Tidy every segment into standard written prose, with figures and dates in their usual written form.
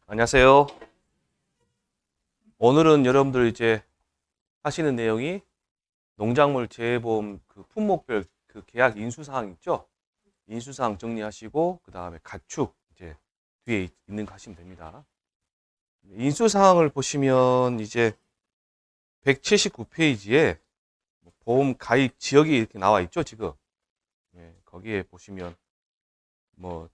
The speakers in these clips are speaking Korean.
안녕하세요. 오늘은 여러분들 이제 하시는 내용이 농작물 재보험 그 품목별 그 계약 인수사항 있죠? 인수사항 정리하시고 그 다음에 가축 이제 뒤에 있는 거 하시면 됩니다. 인수사항을 보시면 이제 179페이지에 보험 가입 지역이 이렇게 나와 있죠, 지금. 예, 거기에 보시면 뭐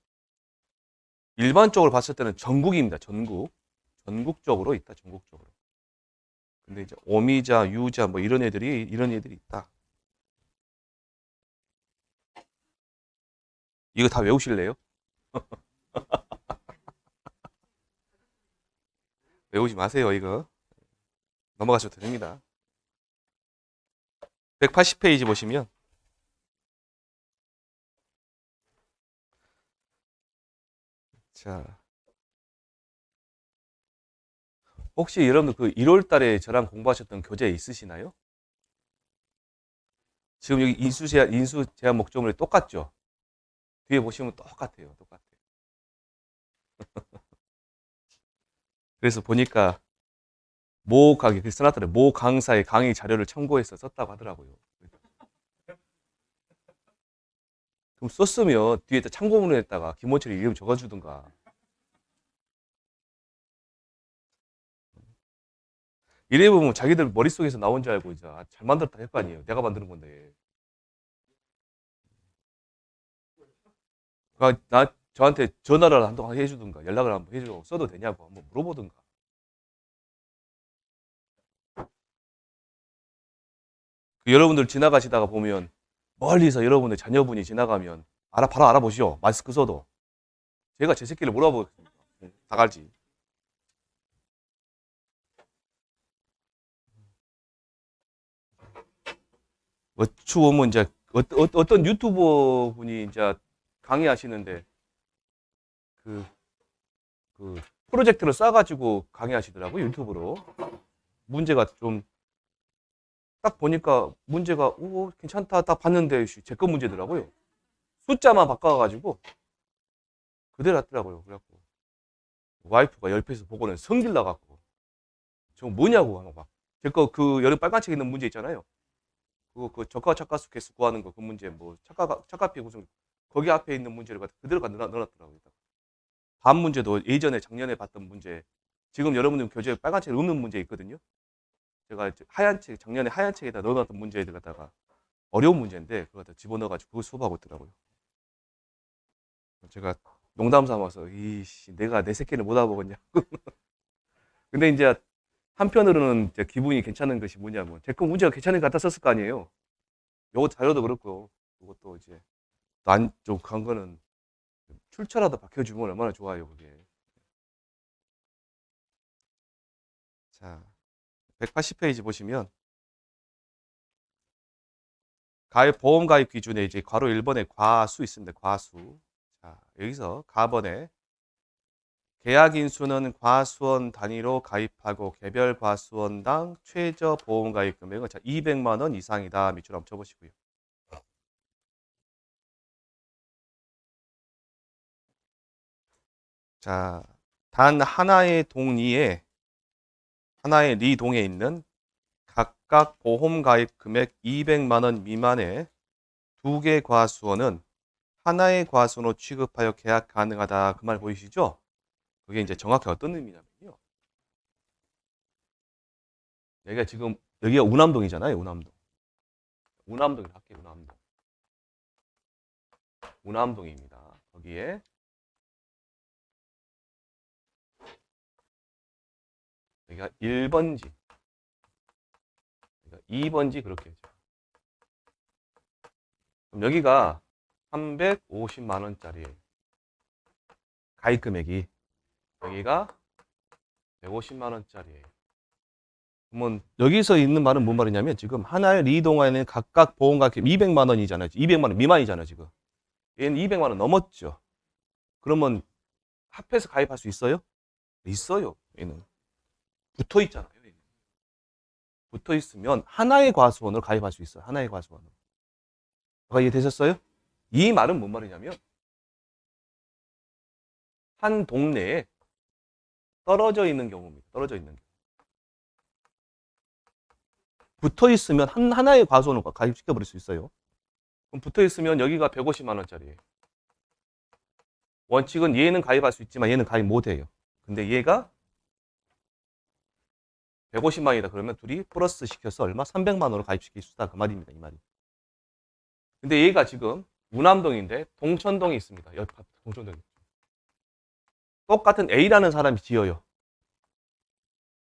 일반적으로 봤을 때는 전국입니다. 전국적으로 있다, 전국적으로. 근데 이제 오미자, 유자 뭐 이런 애들이 있다. 이거 다 외우실래요? 외우지 마세요, 이거. 넘어가셔도 됩니다. 180페이지 보시면 자, 혹시 여러분들 그 1월 달에 저랑 공부하셨던 교재 있으시나요? 지금 여기 인수 제한 목적물이 똑같죠? 뒤에 보시면 똑같아요. 똑같아요. 그래서 보니까 그래서 써놨더래. 모 강사의 강의 자료를 참고해서 썼다고 하더라고요. 그럼 썼으면 뒤에다 참고문에다가 김원철이 이름 적어주든가. 이래 보면 자기들 머릿속에서 나온 줄 알고 이제 잘 만들었다 할 거 아니에요. 내가 만드는 건데. 저한테 전화를 한동안 해주든가 연락을 한번 해주고 써도 되냐고 한번 물어보든가. 그 여러분들 지나가시다가 보면 멀리서 여러분의 자녀분이 지나가면 바로 알아보시오. 마스크 써도. 제가 제 새끼를 물어보겠습니다. 다 갈지. 어추 보면 이제 어떤 유튜버 분이 이제 강의하시는데 그, 그 프로젝트를 쏴가지고 강의하시더라고요. 유튜브로. 문제가 좀 딱 보니까 문제가 오 괜찮다 딱 봤는데 제 거 문제더라고요. 숫자만 바꿔가지고 그대로 했더라고요. 그래갖고 와이프가 옆에서 보고는 성질 나갖고 저 뭐냐고 하는 막 제 거 그 여름 빨간색 있는 문제 있잖아요. 그거 그 저가 착가수 개수 구하는 거 그 문제 뭐 착가피 구성 거기 앞에 있는 문제를 그대로 넣어놨더라고요. 다음 문제도 예전에 작년에 봤던 문제 지금 여러분들 교재에 빨간색 없는 문제 있거든요. 제가 하얀 책 작년에 하얀 책에다 넣어놨던 문제들 갖다가 어려운 문제인데 그걸 갖다 집어넣어가지고 그거 수업하고 있더라고요. 제가 농담 삼아서 이씨 내가 내 새끼를 못 알아보겠냐. 근데 이제 한편으로는 이제 기분이 괜찮은 것이 뭐냐면 제 거 문제가 괜찮은 것 같았을 거 아니에요. 요거 자료도 그렇고 그것도 이제 안좀 간 거는 출처라도 박혀주면 얼마나 좋아요 그게. 자 180페이지 보시면 보험 가입 기준에 이제 괄호 1번에 과수 있습니다. 과수. 자 여기서 가번에 계약 인수는 과수원 단위로 가입하고 개별 과수원당 최저 보험 가입 금액은 200만 원 이상이다. 밑줄 한번 쳐보시고요. 자, 단 하나의 리동에 있는 각각 보험 가입 금액 200만 원 미만의 두 개 과수원은 하나의 과수원으로 취급하여 계약 가능하다. 그 말 보이시죠? 그게 이제 정확히 어떤 의미냐면요. 여기가 우남동이잖아요. 우남동. 우남동이라 할게요. 우남동. 우남동입니다. 거기에 여기가 1번지, 여기가 2번지 그렇게 했죠. 그럼 여기가 350만 원짜리예요. 가입 금액이 여기가 150만 원짜리예요. 그러면 여기서 있는 말은 뭔 말이냐면 지금 하나의 리동화에는 각각 보험가입 200만 원이잖아요. 200만 원 미만이잖아요, 지금. 얘는 200만 원 넘었죠. 그러면 합해서 가입할 수 있어요? 있어요. 얘는 붙어 있잖아요. 얘는. 붙어 있으면 하나의 과수원으로 가입할 수 있어요. 하나의 과수원으로. 이해되셨어요? 이 말은 뭔 말이냐면 한 동네에 떨어져 있는 경우입니다. 떨어져 있는 경우. 붙어 있으면 하나의 과수원을 가입시켜 버릴 수 있어요. 그럼 붙어 있으면 여기가 150만 원짜리예요. 원칙은 얘는 가입할 수 있지만 얘는 가입 못 해요. 근데 얘가 150만이다 그러면 둘이 플러스 시켜서 얼마? 300만 원으로 가입시킬 수 있다. 그 말입니다. 이 말이. 근데 얘가 지금 우남동인데 동천동에 있습니다. 옆 동천동에. 똑같은 A라는 사람이 지어요.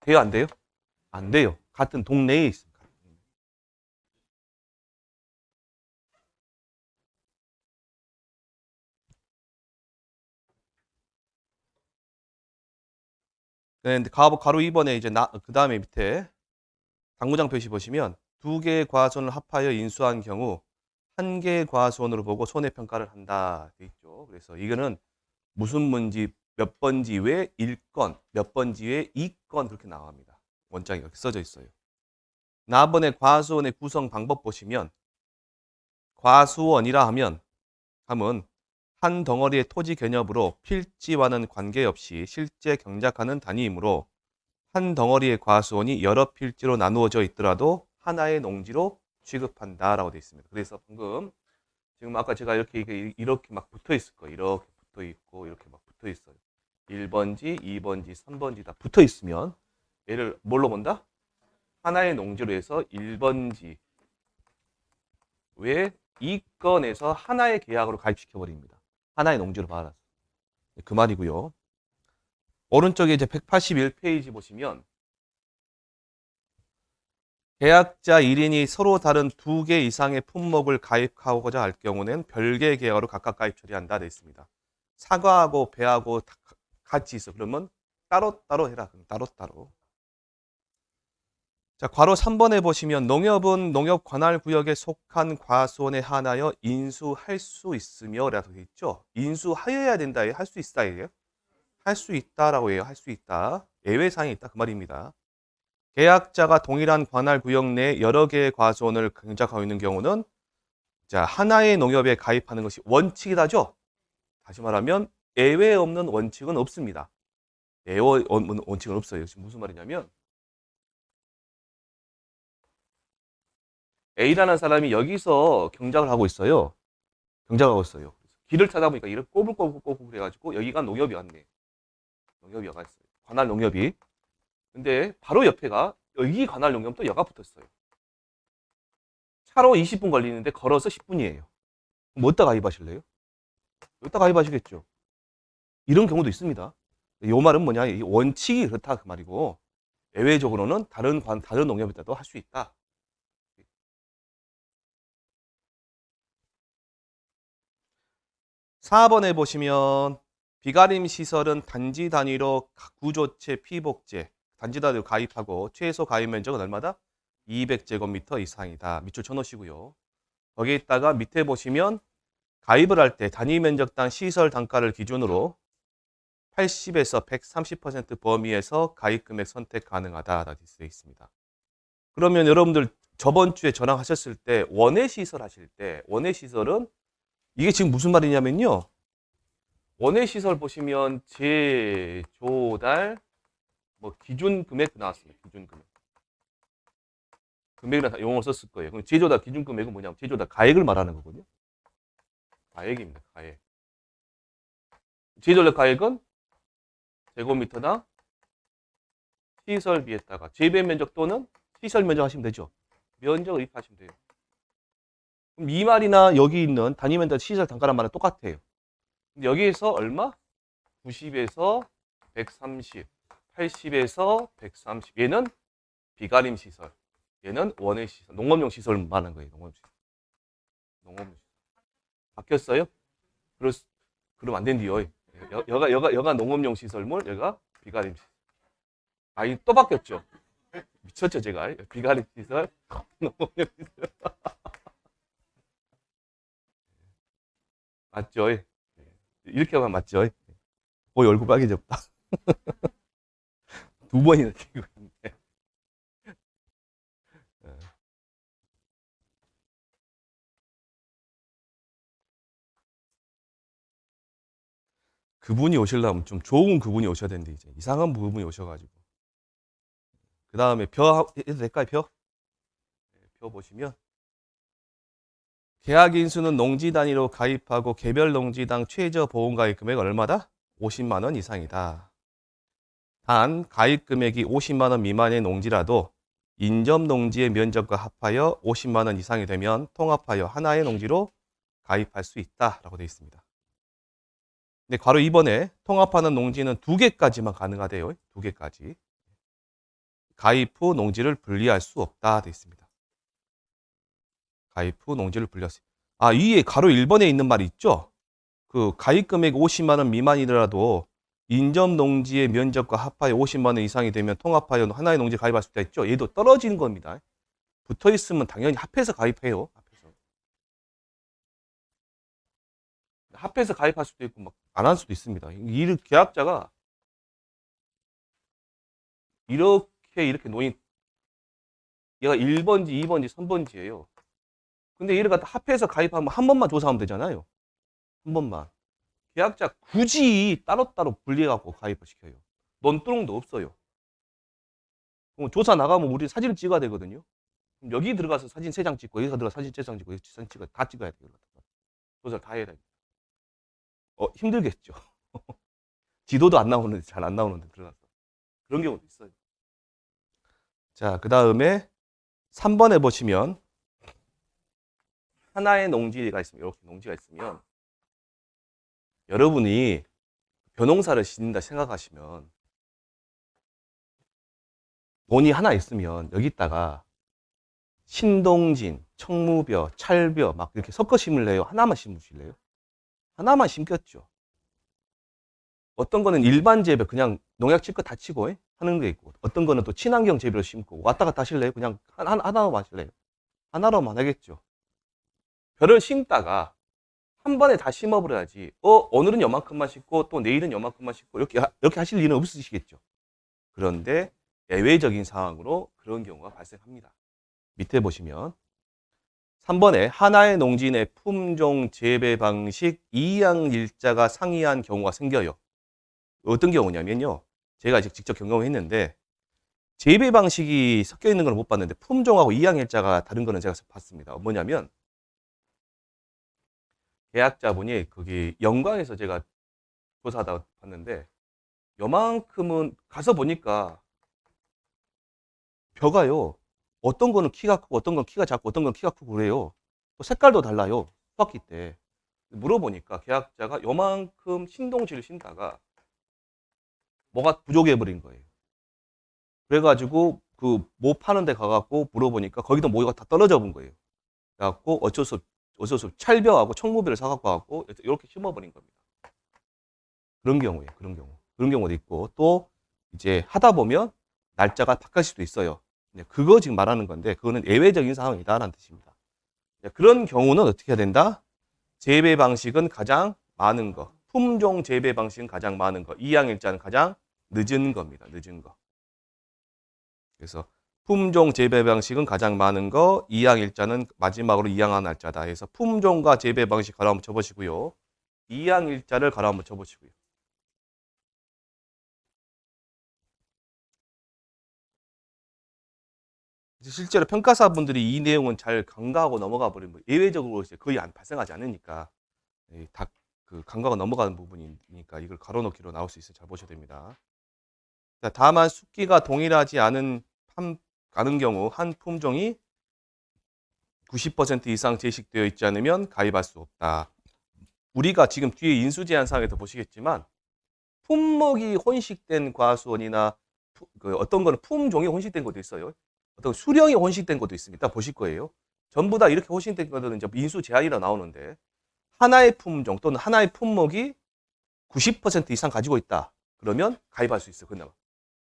돼요? 안 돼요? 안 돼요. 같은 동네에 있습니다. 네, 가로 2번에 이제 그 다음에 밑에 당구장 표시 보시면 두 개의 과수원을 합하여 인수한 경우 한 개의 과수원으로 보고 손해평가를 한다 돼 있죠. 그래서 이거는 무슨 문지 몇 번지 왜 1건, 몇 번지 왜 2건 그렇게 나옵니다. 원장이 이렇게 써져 있어요. 나번에 과수원의 구성 방법 보시면 과수원이라 하면 한 덩어리의 토지 개념으로 필지와는 관계없이 실제 경작하는 단위이므로 한 덩어리의 과수원이 여러 필지로 나누어져 있더라도 하나의 농지로 취급한다라고 되어 있습니다. 그래서 방금 지금 아까 제가 이렇게 막 붙어 있을 거예요. 이렇게 붙어 있고 이렇게 막 붙어 있어요. 1번지, 2번지, 3번지 다 붙어 있으면 얘를 뭘로 본다? 하나의 농지로 해서 1번지 왜 2건에서 하나의 계약으로 가입시켜 버립니다. 하나의 농지로 받아서. 그 말이고요. 오른쪽에 이제 181페이지 보시면 계약자 1인이 서로 다른 2개 이상의 품목을 가입하고자 할 경우는 별개의 계약으로 각각 가입 처리한다 되어 있습니다. 사과하고 배하고 같이 있어. 그러면 따로따로 해라. 따로따로. 자, 괄호 3번에 보시면 농협은 농협 관할 구역에 속한 과수원에 한하여 인수할 수 있으며 라고 되어 있죠. 인수하여야 된다. 할 수 있다. 이에요. 할 수 있다라고 해요. 할 수 있다. 예외사항이 있다. 그 말입니다. 계약자가 동일한 관할 구역 내 여러 개의 과수원을 경작하고 있는 경우는 자, 하나의 농협에 가입하는 것이 원칙이다죠. 다시 말하면 예외 없는 원칙은 없습니다. 예외 없는 원칙은 없어요. 지금 무슨 말이냐면 A라는 사람이 여기서 경작을 하고 있어요. 경작하고 있어요. 길을 찾아보니까 이렇게 꼬불꼬불 그래가지고 여기가 농협이 왔네. 농협이 와가 있어요. 관할 농협이. 근데 바로 옆에가 여기 관할 농협도 여가 붙었어요. 차로 20분 걸리는데 걸어서 10분이에요. 뭐 어디다 가입하실래요? 여기다 가입하시겠죠. 이런 경우도 있습니다. 이 말은 뭐냐? 이 원칙이 그렇다 그 말이고 예외적으로는 다른 농협에다도 할 수 있다. 4번에 보시면 비가림 시설은 단지 단위로 구조체 피복제 단지 단위로 가입하고 최소 가입 면적은 얼마다? 200제곱미터 이상이다. 밑줄 쳐놓으시고요. 거기에다가 밑에 보시면 가입을 할 때 단위 면적당 시설 단가를 기준으로 80에서 130% 범위에서 가입 금액 선택 가능하다. 되어 있습니다. 그러면 여러분들 저번 주에 저랑 하셨을 때 원외 시설 하실 때 원외 시설은 이게 지금 무슨 말이냐면요. 원외 시설 보시면 제조달 뭐 기준 금액 나왔습니다. 기준 금액. 금액이랑 다 용어를 썼을 거예요. 그럼 제조달 기준 금액은 뭐냐면 제조달 가액을 말하는 거거든요. 가액입니다. 가액. 제조달 가액은 제곱미터당 시설비에다가 재배 면적 또는 시설 면적 하시면 되죠. 면적을 입하시면 돼요. 그럼 이 말이나 여기 있는 단위 면적 시설 단가란 말은 똑같아요. 근데 여기에서 얼마? 90에서 130, 80에서 130. 얘는 비가림 시설. 얘는 원외 시설. 농업용 시설 말하는 거예요. 농업용 시설. 농업용 시설. 바뀌었어요? 그럼 안 된디요. 여가 농업용 시설물, 여가 비가림 시설. 아이 또 바뀌었죠. 미쳤죠 제가. 비가림 시설, 농업용 시설. 맞죠? 이렇게 하면 맞죠? 거의 얼굴 빨개졌다. 두 번이나 찍고 있는데. 그분이 오시려면 좀 좋은 그분이 오셔야 되는데 이제 이상한 그분이 오셔가지고. 그 다음에 벼 해도 될까요? 벼 보시면 계약 인수는 농지 단위로 가입하고 개별 농지당 최저 보험 가입 금액 얼마다? 50만 원 이상이다. 단 가입 금액이 50만 원 미만의 농지라도 인접 농지의 면적과 합하여 50만 원 이상이 되면 통합하여 하나의 농지로 가입할 수 있다라고 되어 있습니다. 근데 바로 이번에 통합하는 농지는 2개까지만 가능하대요. 2개까지. 가입 후 농지를 분리할 수 없다 되어 있습니다. 가입 후 농지를 분리할 수. 아, 위에 가로 1번에 있는 말이 있죠? 그 가입 금액 50만 원 미만이더라도 인접 농지의 면적과 합하여 50만 원 이상이 되면 통합하여 하나의 농지에 가입할 수 있다 했죠? 얘도 떨어지는 겁니다. 붙어 있으면 당연히 합해서 가입해요. 합해서 가입할 수도 있고 막 안 할 수도 있습니다. 이 계약자가 이렇게 놓인 얘가 1번지, 2번지, 3번지예요. 근데 얘를 갖다 합해서 가입하면 한 번만 조사하면 되잖아요. 한 번만. 계약자 굳이 따로따로 분리해갖고 가입을 시켜요. 논두렁도 없어요. 그럼 조사 나가면 우리 사진을 찍어야 되거든요. 그럼 여기 들어가서 사진 3장 찍고 여기서 들어가서 사진 3장 찍고 여기 사진 찍어야 다 찍어야 돼요. 조사를 다 해야 돼요. 힘들겠죠. 지도도 안 나오는데 잘 안 나오는데 들어가서. 그런 경우도 있어요. 자, 그 다음에 3번에 보시면 하나의 농지가 있으면 이렇게 농지가 있으면 여러분이 벼농사를 짓는다 생각하시면 논이 하나 있으면 여기다가 신동진, 청무벼, 찰벼 막 이렇게 섞어 심을래요? 하나만 심으실래요? 하나만 심겠죠. 어떤 거는 일반 재배 그냥 농약 칠 거 다 치고 하는 게 있고 어떤 거는 또 친환경 재배로 심고 왔다 갔다 하실래요? 그냥 하나로만 하실래요? 하나로만 하겠죠. 벼를 심다가 한 번에 다 심어버려야지 오늘은 요만큼만 심고 또 내일은 요만큼만 심고 이렇게 하실 일은 없으시겠죠. 그런데 예외적인 상황으로 그런 경우가 발생합니다. 밑에 보시면 3번에 하나의 농지 내 품종 재배 방식 이양일자가 상이한 경우가 생겨요. 어떤 경우냐면요. 제가 직접 경험했는데 재배 방식이 섞여 있는 걸 못 봤는데 품종하고 이양일자가 다른 거는 제가 봤습니다. 뭐냐면 계약자분이 거기 영광에서 제가 조사하다 봤는데 요만큼은 가서 보니까 벼가요. 어떤 거는 키가 크고 어떤 건 키가 작고 어떤 건 키가 크고 그래요. 또 색깔도 달라요. 수확기 때. 물어보니까 계약자가 요만큼 신동지를 심다가 뭐가 부족해버린 거예요. 그래가지고 그 뭐 파는 데 가갖고 물어보니까 거기도 뭐가 다 떨어져 본 거예요. 그래갖고 어쩔 수 없이 찰벼하고 청무벼를 사갖고 와갖고 이렇게 심어버린 겁니다. 그런 경우에요. 그런 경우도 있고 또 이제 하다 보면 날짜가 바뀔 수도 있어요. 그거 지금 말하는 건데 그거는 예외적인 상황이다라는 뜻입니다. 그런 경우는 어떻게 해야 된다? 재배 방식은 가장 많은 거, 품종 재배 방식은 가장 많은 거, 이양일자는 가장 늦은 겁니다. 늦은 거. 그래서 품종 재배 방식은 가장 많은 거, 이양일자는 마지막으로 이양한 날짜다 해서 품종과 재배 방식 가로 한번 쳐보시고요. 이양일자를 가로 한번 쳐보시고요. 실제로 평가사분들이 이 내용은 잘 간과하고 넘어가 버리면 예외적으로 이제 거의 발생하지 않으니까 다 그 간과가 넘어가는 부분이니까 이걸 가로놓기로 나올 수 있어요. 잘 보셔야 됩니다. 자, 다만 숙기가 동일하지 않은 경우 한 품종이 90% 이상 제식되어 있지 않으면 가입할 수 없다. 우리가 지금 뒤에 인수제한사항에도 보시겠지만 품목이 혼식된 과수원이나 어떤 거는 품종이 혼식된 것도 있어요. 어떤 수령이 혼식된 것도 있습니다. 보실 거예요. 전부 다 이렇게 혼식된 것들은 이제 인수 제한이라 나오는데 하나의 품종 또는 하나의 품목이 90% 이상 가지고 있다. 그러면 가입할 수 있어요. 그나마.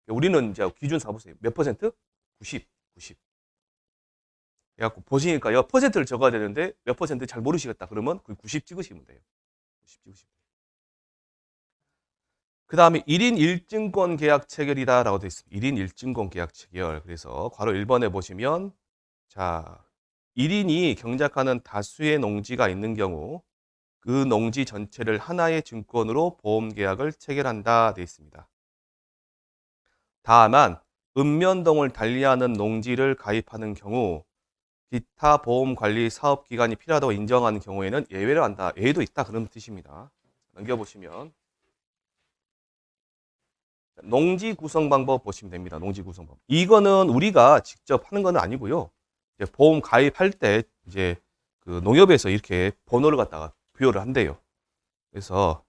우리는 이제 기준 사보세요. 몇 퍼센트? 90. 그래갖고 보시니까 퍼센트를 적어야 되는데 몇 퍼센트 잘 모르시겠다. 그러면 그 90 찍으시면 돼요. 90 찍으시면 돼요. 그 다음에 1인 1증권 계약 체결이다라고 되어 있습니다. 1인 1증권 계약 체결. 그래서 괄호 1번에 보시면 자 1인이 경작하는 다수의 농지가 있는 경우 그 농지 전체를 하나의 증권으로 보험계약을 체결한다 되어 있습니다. 다만 읍면동을 달리하는 농지를 가입하는 경우 기타 보험관리 사업기간이 필요하다고 인정하는 경우에는 예외를 한다. 예외도 있다 그런 뜻입니다. 넘겨보시면 농지 구성 방법 보시면 됩니다. 농지 구성 방법. 이거는 우리가 직접 하는 건 아니고요. 이제 보험 가입할 때 이제 그 농협에서 이렇게 번호를 갖다가 부여를 한대요. 그래서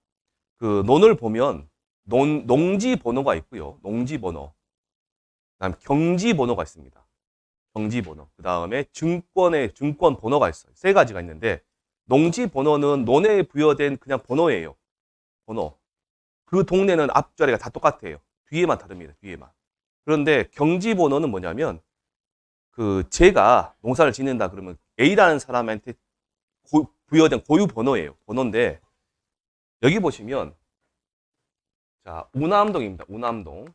그 논을 보면 농지 번호가 있고요. 농지 번호. 그다음 경지 번호가 있습니다. 경지 번호. 그다음에 증권 번호가 있어요. 세 가지가 있는데 농지 번호는 논에 부여된 그냥 번호예요. 번호. 그 동네는 앞자리가 다 똑같아요. 뒤에만 다릅니다. 뒤에만. 그런데 경지 번호는 뭐냐면 그 제가 농사를 짓는다 그러면 A라는 사람한테 부여된 고유 번호예요. 번호인데 여기 보시면 자, 우남동입니다. 우남동.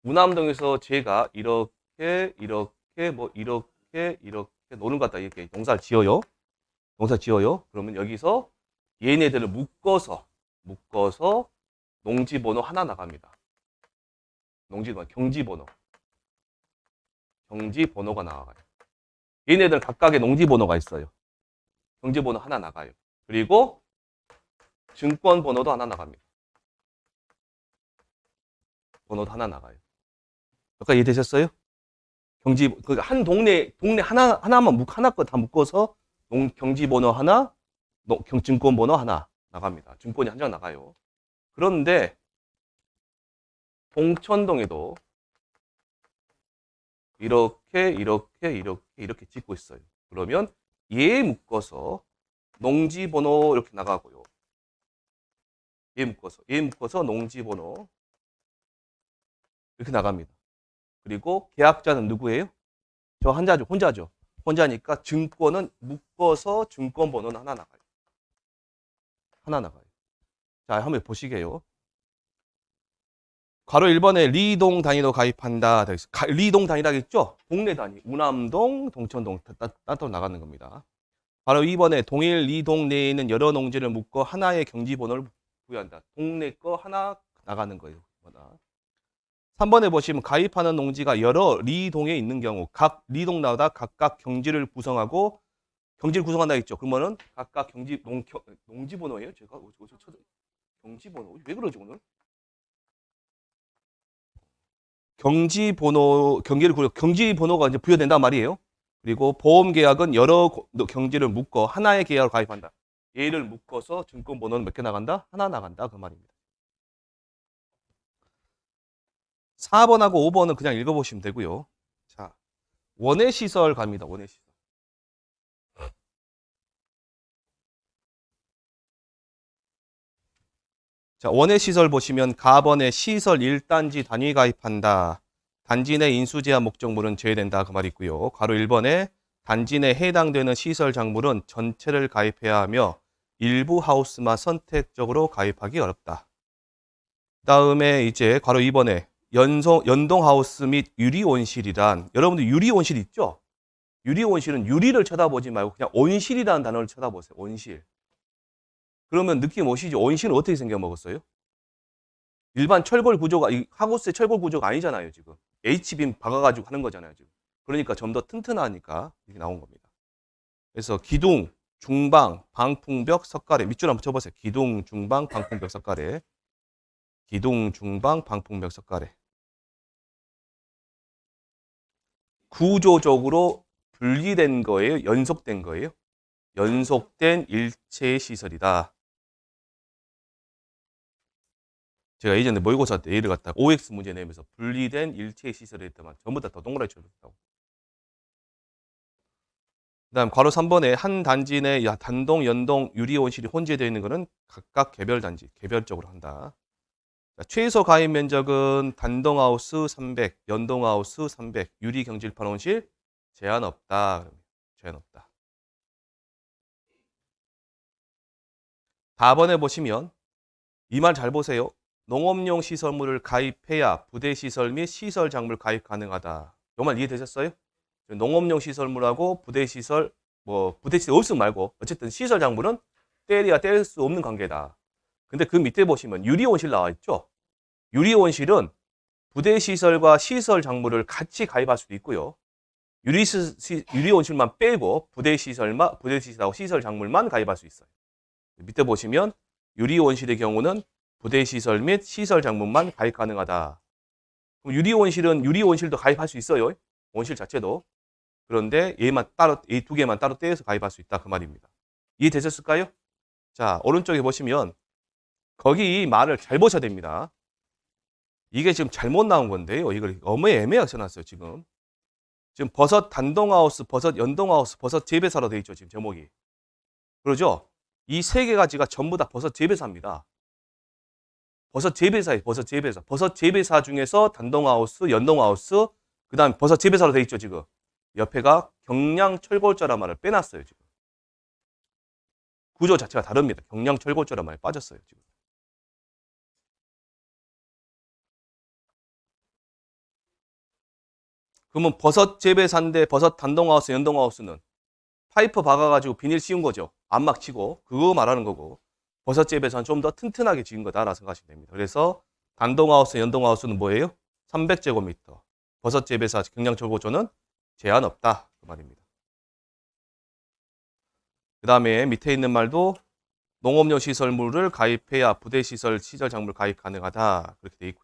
우남동에서 제가 이렇게 노는 것 같다 이렇게 농사를 지어요. 그러면 여기서 얘네들을 묶어서 농지 번호 하나 나갑니다. 경지 번호가 나가요. 얘네들 각각의 농지 번호가 있어요. 경지 번호 하나 나가요. 그리고 증권 번호도 하나 나갑니다. 번호도 하나 나가요. 아까 이해되셨어요? 한 동네 하나만 하나 거 다 묶어서 경지 번호 하나, 증권 번호 하나 나갑니다. 증권이 한 장 나가요. 그런데 봉천동에도 이렇게 짓고 있어요. 그러면 얘 묶어서 농지 번호 이렇게 나가고요. 얘 묶어서 농지 번호 이렇게 나갑니다. 그리고 계약자는 누구예요? 저 혼자죠. 혼자니까 증권은 묶어서 증권 번호는 하나 나가요. 자, 한번 보시게요. 괄호 1번에 리동 단위로 가입한다. 리동 단위라겠죠? 동네 단위. 우남동, 동천동 따로 나가는 겁니다. 괄호 2번에 동일 리동 내에 있는 여러 농지를 묶어 하나의 경지 번호를 부여한다. 동네 거 하나 나가는 거예요. 3번에 보시면 가입하는 농지가 여러 리동에 있는 경우 각 리동마다 각각 경지를 구성하고 경지를 구성한다 했죠. 그러면은 각각 농지 번호예요. 제가 경지 번호 왜 그러지 오늘? 경지 번호가 이제 부여된단 말이에요. 그리고 보험 계약은 여러 경지를 묶어 하나의 계약을 가입한다. 얘를 묶어서 증권 번호는 몇 개 나간다? 하나 나간다 그 말입니다. 4번하고 5번은 그냥 읽어보시면 되고요. 자, 원예 시설 갑니다. 원예 시설. 자, 원예 시설 보시면 가번에 시설 1단지 단위 가입한다. 단지 내 인수 제한 목적물은 제외된다 그 말이 있고요. 괄호 1번에 단지 내 해당되는 시설 작물은 전체를 가입해야 하며 일부 하우스만 선택적으로 가입하기 어렵다. 그다음에 이제 괄호 2번에 연동 하우스 및 유리 온실이란 여러분들 유리 온실 있죠? 유리 온실은 유리를 쳐다보지 말고 그냥 온실이라는 단어를 쳐다보세요. 온실. 그러면 느낌 오시죠? 온실은 어떻게 생겨 먹었어요? 일반 철골 구조가 하우스의 철골 구조가 아니잖아요, 지금. H빔 박아가지고 하는 거잖아요, 지금. 그러니까 좀 더 튼튼하니까 이렇게 나온 겁니다. 그래서 기둥, 중방, 방풍벽, 석가래 밑줄 한번 쳐보세요. 기둥, 중방, 방풍벽, 석가래. 기둥, 중방, 방풍벽, 석가래. 구조적으로 분리된 거예요? 연속된 거예요? 연속된 일체 시설이다. 제가 예전에 모의고사 때 A를 갖다가 OX 문제 내면서 분리된 일체 시설에 있다만 전부 다 동그라미 쳐줬다고. 그 다음 괄호 3번에 한 단지 내 단동, 연동, 유리 온실이 혼재되어 있는 것은 각각 개별 단지, 개별적으로 한다. 자, 최소 가입 면적은 단동하우스 300, 연동하우스 300, 유리 경질판 온실 제한 없다. 제한 없다. 4번에 보시면 이 말 잘 보세요. 농업용 시설물을 가입해야 부대시설 및 시설 작물 가입 가능하다. 이 말 이해되셨어요? 농업용 시설물하고 부대시설 뭐 부대시설 없으면 말고 어쨌든 시설 작물은 떼야 뗄 수 없는 관계다. 근데 그 밑에 보시면 유리온실 나와 있죠. 유리온실은 부대시설과 시설 작물을 같이 가입할 수도 있고요. 유리온실만 빼고 부대시설하고 시설 작물만 가입할 수 있어요. 밑에 보시면 유리온실의 경우는 부대시설 및 시설 작물만 가입 가능하다. 그럼 유리온실도 가입할 수 있어요. 온실 자체도. 그런데 이 두 개만 따로 떼서 가입할 수 있다. 그 말입니다. 이해되셨을까요? 자, 오른쪽에 보시면 거기 말을 잘 보셔야 됩니다. 이게 지금 잘못 나온 건데요. 이걸 너무 애매하게 써놨어요. 지금 버섯 단동하우스, 버섯 연동하우스, 버섯 재배사로 되어 있죠. 지금 제목이. 그러죠? 이 세 가지가 전부 다 버섯 재배사입니다. 버섯 재배사예요. 버섯 재배사. 버섯 재배사 중에서 단동하우스, 연동하우스, 그 다음 버섯 재배사로 되어 있죠. 지금. 옆에가 경량철골조란 말을 빼놨어요. 지금. 구조 자체가 다릅니다. 경량철골조란 말이 빠졌어요. 지금. 그러면 버섯 재배사인데 버섯 단동하우스, 연동하우스는 파이프 박아가지고 비닐 씌운 거죠. 안막 치고. 그거 말하는 거고. 버섯 재배사는 좀 더 튼튼하게 지은 거다라고 생각하시면 됩니다. 그래서 단동하우스, 연동하우스는 뭐예요? 300제곱미터. 버섯 재배사 경량철골조는 제한 없다. 그 말입니다. 그 다음에 밑에 있는 말도 농업용 시설물을 가입해야 부대시설, 시설 작물 가입 가능하다. 그렇게 돼 있고요.